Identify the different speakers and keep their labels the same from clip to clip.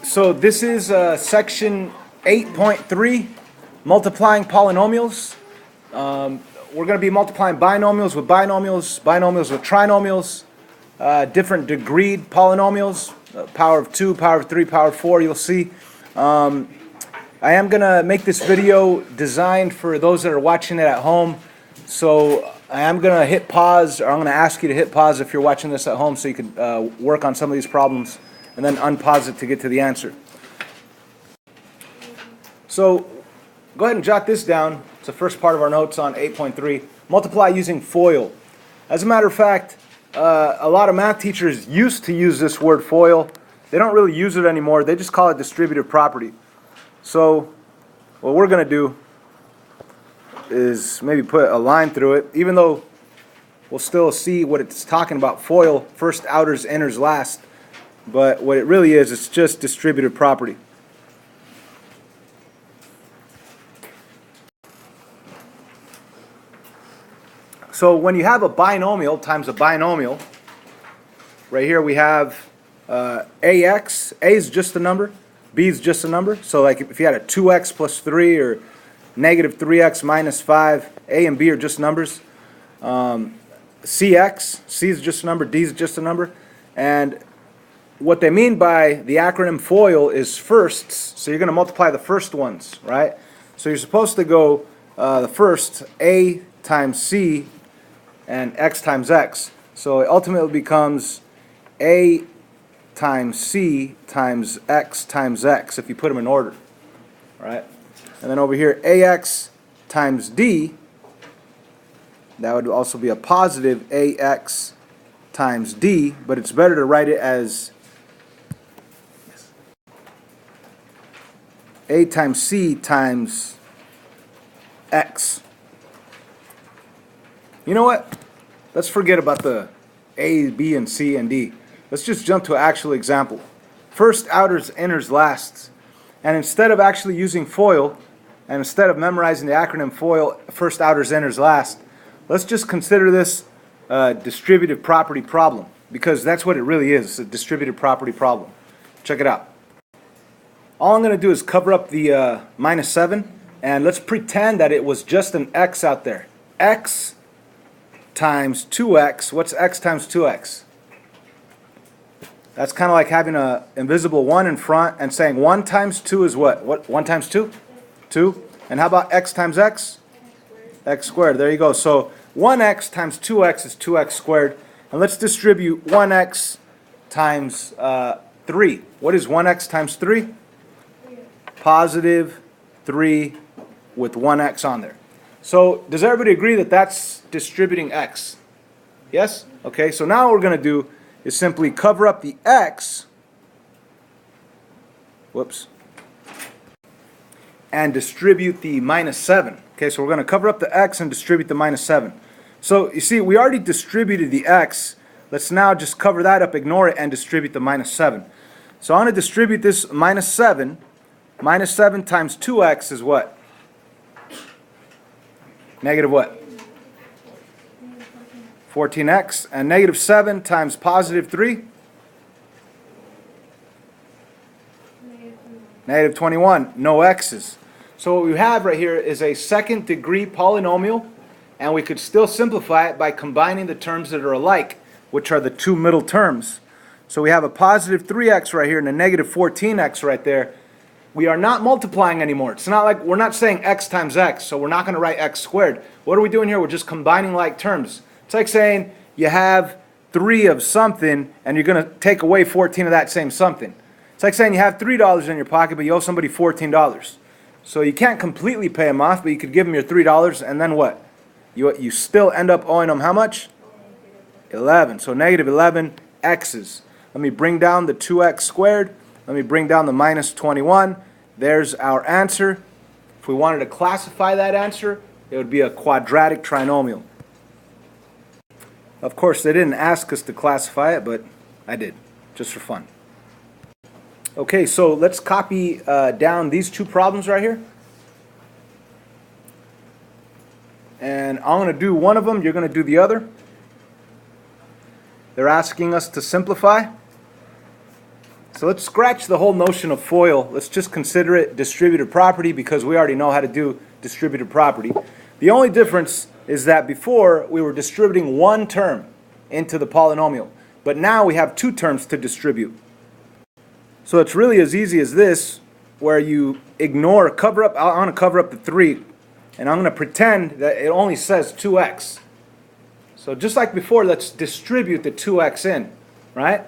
Speaker 1: So this is section 8.3, multiplying polynomials. We're going to be multiplying binomials with binomials, binomials with trinomials, different degreed polynomials, power of 2, power of 3, power of 4, you'll see. I am going to make this video designed for those that are watching it at home. So I am going to hit pause, or I'm going to ask you to hit pause if you're watching this at home so you can work on some of these problems, and then unpause it to get to the answer. So go ahead and jot this down. It's the first part of our notes on 8.3. Multiply using FOIL. As a matter of fact, a lot of math teachers used to use this word FOIL. They don't really use it anymore. They just call it distributive property. So what we're going to do is maybe put a line through it, even though we'll still see what it's talking about. FOIL, first outers, inners last. But what it really is, it's just distributive property. So when you have a binomial times a binomial, right here we have AX. A is just a number, B is just a number. So like if you had a 2x plus 3 or negative 3x minus 5, A and B are just numbers. CX, C is just a number, D is just a number. And what they mean by the acronym FOIL is firsts. So you're going to multiply the first ones, right? So you're supposed to go the first, A times C and X times X. So it ultimately becomes A times C times X if you put them in order, right? And then over here, AX times D, that would also be a positive AX times D, but it's better to write it as A times C times X. You know what? Let's forget about the A, B, and C, and D. Let's just jump to an actual example. First outers, inners lasts. And instead of actually using FOIL, and instead of memorizing the acronym FOIL, first outers, inners last, let's just consider this a distributive property problem, because that's what it really is. It's a distributive property problem. Check it out. All I'm going to do is cover up the minus 7, and let's pretend that it was just an x out there. X times 2x. What's x times 2x? That's kind of like having an invisible 1 in front and saying 1 times 2 is what? What? 1 times 2? 2. And how about x times x? X squared. There you go. So 1x times 2x is 2x squared. And let's distribute 1x times 3. What is 1x times 3? Positive 3 with 1x on there. So does everybody agree that that's distributing x? Yes? Okay, so now what we're going to do is simply cover up the x, and distribute the minus 7. Okay, so we're going to cover up the x and distribute the minus 7. So you see, we already distributed the x. Let's now just cover that up, ignore it, and distribute the minus 7. So I'm going to distribute this minus 7. Minus 7 times 2x is what? Negative what? 14x. And negative 7 times positive 3? Negative 21. No x's. So what we have right here is a second degree polynomial, and we could still simplify it by combining the terms that are alike, which are the two middle terms. So we have a positive 3x right here and a negative 14x right there. We are not multiplying anymore. It's not like we're not saying x times x, so we're not going to write x squared. What are we doing here? We're just combining like terms. It's like saying you have 3 of something and you're going to take away 14 of that same something. It's like saying you have $3 in your pocket, but you owe somebody $14. So you can't completely pay them off, but you could give them your $3, and then what? You still end up owing them how much? 11. So negative 11 x's. Let me bring down the 2x squared. Let me bring down the minus 21. There's our answer. If we wanted to classify that answer, it would be a quadratic trinomial. Of course, they didn't ask us to classify it, but I did, just for fun. Okay, so let's copy down these two problems right here. And I'm going to do one of them, you're going to do the other. They're asking us to simplify. So let's scratch the whole notion of FOIL. Let's just consider it distributive property because we already know how to do distributive property. The only difference is that before we were distributing one term into the polynomial, but now we have two terms to distribute. So it's really as easy as this, where you ignore, cover up, I'm going to cover up the 3, and I'm going to pretend that it only says 2x. So just like before, let's distribute the 2x in, right?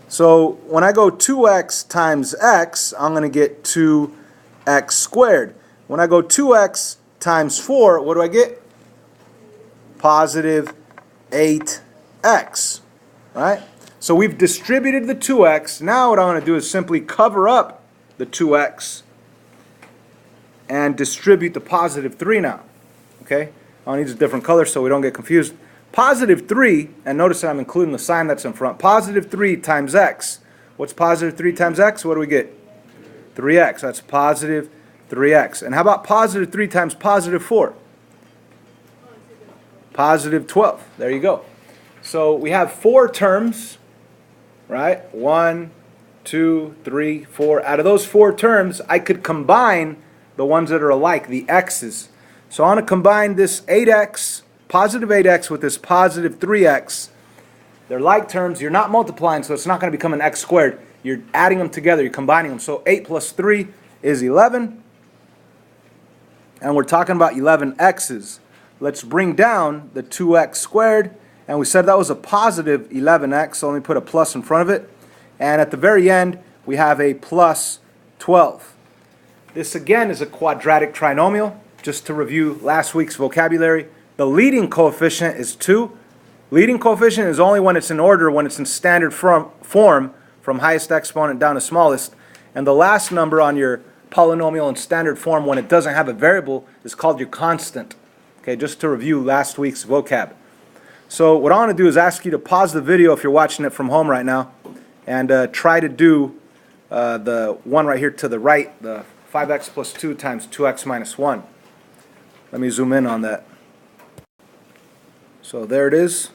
Speaker 1: So when I go 2x times x, I'm going to get 2x squared. When I go 2x times 4, what do I get? Positive 8x, right? So we've distributed the 2x. Now what I'm going to do is simply cover up the 2x and distribute the positive 3 now. Okay? I'll need a different color so we don't get confused. Positive 3, and notice that I'm including the sign that's in front. Positive 3 times x. What's positive 3 times x? What do we get? 3x. That's positive 3x. And how about positive 3 times positive 4? Positive 12. There you go. So we have 4 terms, right? 1, 2, 3, 4. Out of those 4 terms, I could combine the ones that are alike, the x's. So I want to combine this 8x, positive 8x, with this positive 3x. They're like terms. You're not multiplying, so it's not going to become an x squared. You're adding them together. You're combining them. So 8 plus 3 is 11. And we're talking about 11 x's. Let's bring down the 2x squared. And we said that was a positive 11x, so let me put a plus in front of it. And at the very end, we have a plus 12. This again is a quadratic trinomial. Just to review last week's vocabulary, the leading coefficient is 2. Leading coefficient is only when it's in order, when it's in standard form from highest exponent down to smallest. And the last number on your polynomial in standard form, when it doesn't have a variable, is called your constant. Okay, just to review last week's vocab. So what I want to do is ask you to pause the video if you're watching it from home right now and try to do the one right here to the right, the 5x plus 2 times 2x minus 1. Let me zoom in on that. So there it is.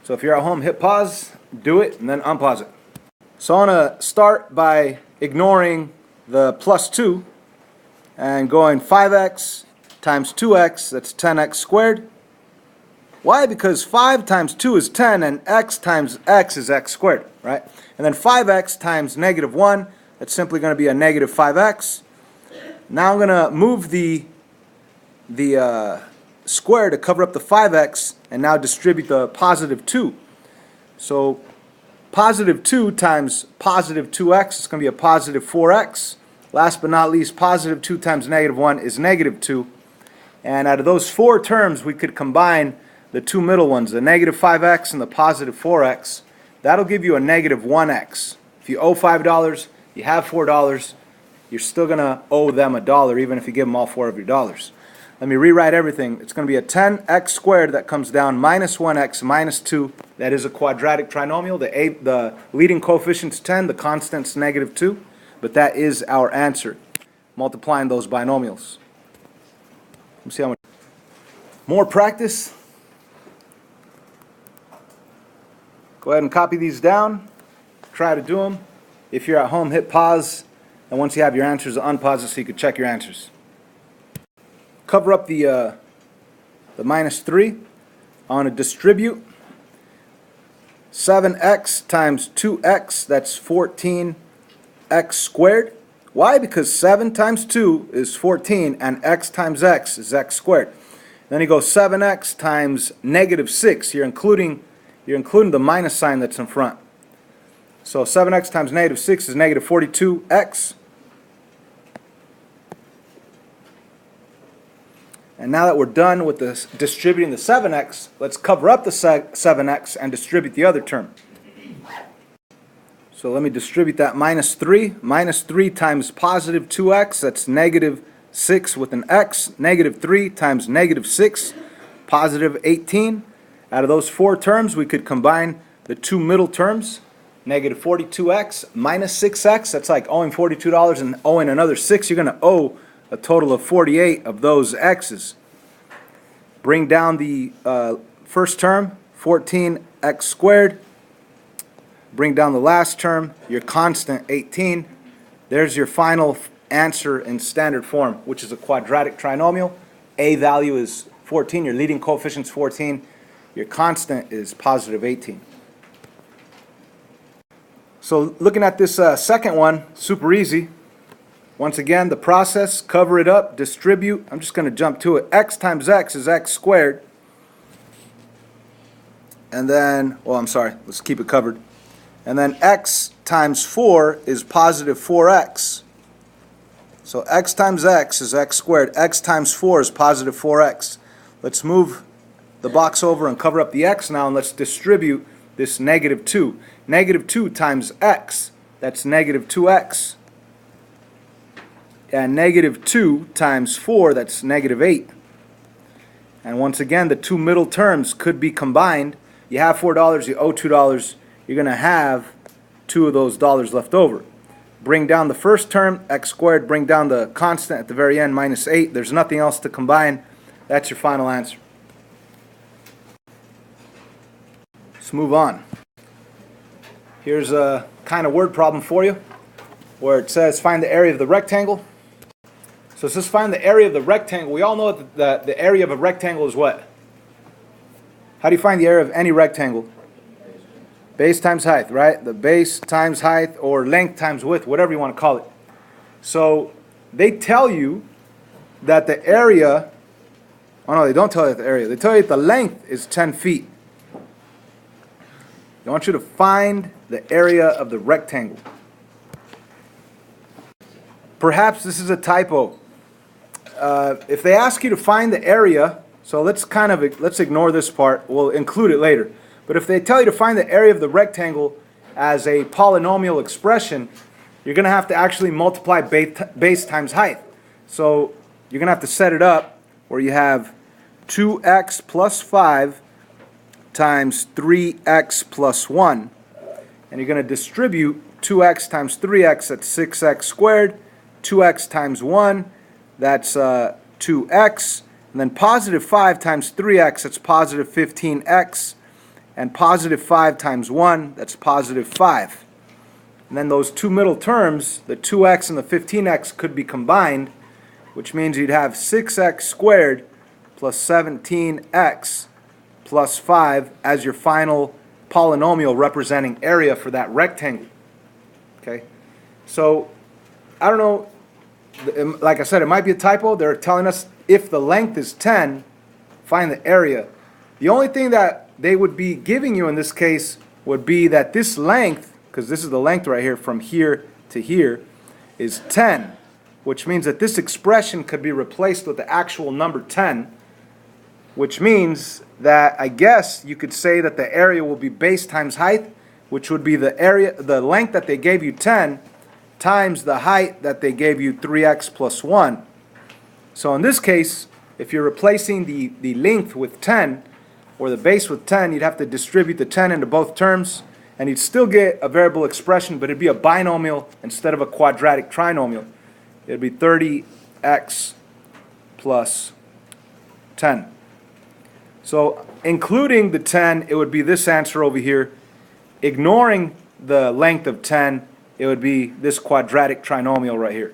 Speaker 1: So if you're at home, hit pause, do it, and then unpause it. So I want to start by ignoring the plus 2 and going 5x times 2x, that's 10x squared. Why? Because 5 times 2 is 10, and x times x is x squared, right? And then 5x times negative 1, that's simply going to be a negative 5x. Now I'm going to move the square to cover up the 5x and now distribute the positive 2. So positive 2 times positive 2x is going to be a positive 4x. Last but not least, positive 2 times negative 1 is negative 2. And out of those 4 terms, we could combine the 2 middle ones, the negative 5x and the positive 4x. That'll give you a negative 1x. If you owe $5, you have $4, you're still going to owe them $1 even if you give them all 4 of your dollars. Let me rewrite everything. It's going to be a 10x squared that comes down minus 1x minus 2. That is a quadratic trinomial. The leading coefficient's 10, the constant's negative 2. But that is our answer, multiplying those binomials. Let's see how much more practice. Go ahead and copy these down. Try to do them. If you're at home, hit pause. And once you have your answers, unpause it so you can check your answers. Cover up the minus 3. I want to distribute 7x times 2x, that's 14x squared. Why? Because 7 times 2 is 14, and x times x is x squared. Then you go 7x times negative 6. You're including the minus sign that's in front. So 7x times negative 6 is negative 42x. And now that we're done with this distributing the 7x, let's cover up the 7x and distribute the other term. So let me distribute that minus 3. Minus 3 times positive 2x, that's negative 6 with an x. Negative 3 times negative 6, positive 18. Out of those 4 terms, we could combine the 2 middle terms. Negative 42x minus 6x, that's like owing $42 and owing another 6. You're going to owe a total of 48 of those x's. Bring down the first term, 14x squared. Bring down the last term, your constant 18. There's your final answer in standard form, which is a quadratic trinomial. A value is 14, your leading coefficient is 14, your constant is positive 18. So looking at this second one, super easy. Once again, the process, cover it up, distribute. I'm just going to jump to it. X times x is x squared. And then, well, I'm sorry, let's keep it covered. And then x times 4 is positive 4x. So x times x is x squared. X times 4 is positive 4x. Let's move the box over and cover up the x now, and let's distribute this negative 2. Negative 2 times x, that's negative 2x. And negative 2 times 4, that's negative 8. And once again, the two middle terms could be combined. You have $4, you owe $2. You're going to have 2 of those dollars left over. Bring down the first term, x squared. Bring down the constant at the very end, minus 8. There's nothing else to combine. That's your final answer. Let's move on. Here's a kind of word problem for you where it says find the area of the rectangle. So it says find the area of the rectangle. We all know that the area of a rectangle is what? How do you find the area of any rectangle? Base times height, right? The base times height, or length times width, whatever you want to call it. So they tell you that the area, oh no, they don't tell you the area. They tell you that the length is 10 feet. They want you to find the area of the rectangle. Perhaps this is a typo. If they ask you to find the area, so let's ignore this part. We'll include it later. But if they tell you to find the area of the rectangle as a polynomial expression, you're going to have to actually multiply base times height. So you're going to have to set it up where you have 2x plus 5 times 3x plus 1. And you're going to distribute 2x times 3x, that's 6x squared. 2x times 1, that's 2x. And then positive 5 times 3x, that's positive 15x. And positive 5 times 1, that's positive 5. And then those two middle terms, the 2x and the 15x, could be combined, which means you'd have 6x squared plus 17x plus 5 as your final polynomial representing area for that rectangle. Okay? So, I don't know, like I said, it might be a typo. They're telling us if the length is 10, find the area. The only thing that they would be giving you in this case would be that this length, because this is the length right here from here to here, is 10, which means that this expression could be replaced with the actual number 10, which means that I guess you could say that the area will be base times height, which would be the length that they gave you 10 times the height that they gave you 3x plus 1. So in this case, if you're replacing the length with 10, or the base with 10, you'd have to distribute the 10 into both terms, and you'd still get a variable expression, but it'd be a binomial instead of a quadratic trinomial. It'd be 30x plus 10. So including the 10, it would be this answer over here. Ignoring the length of 10, it would be this quadratic trinomial right here.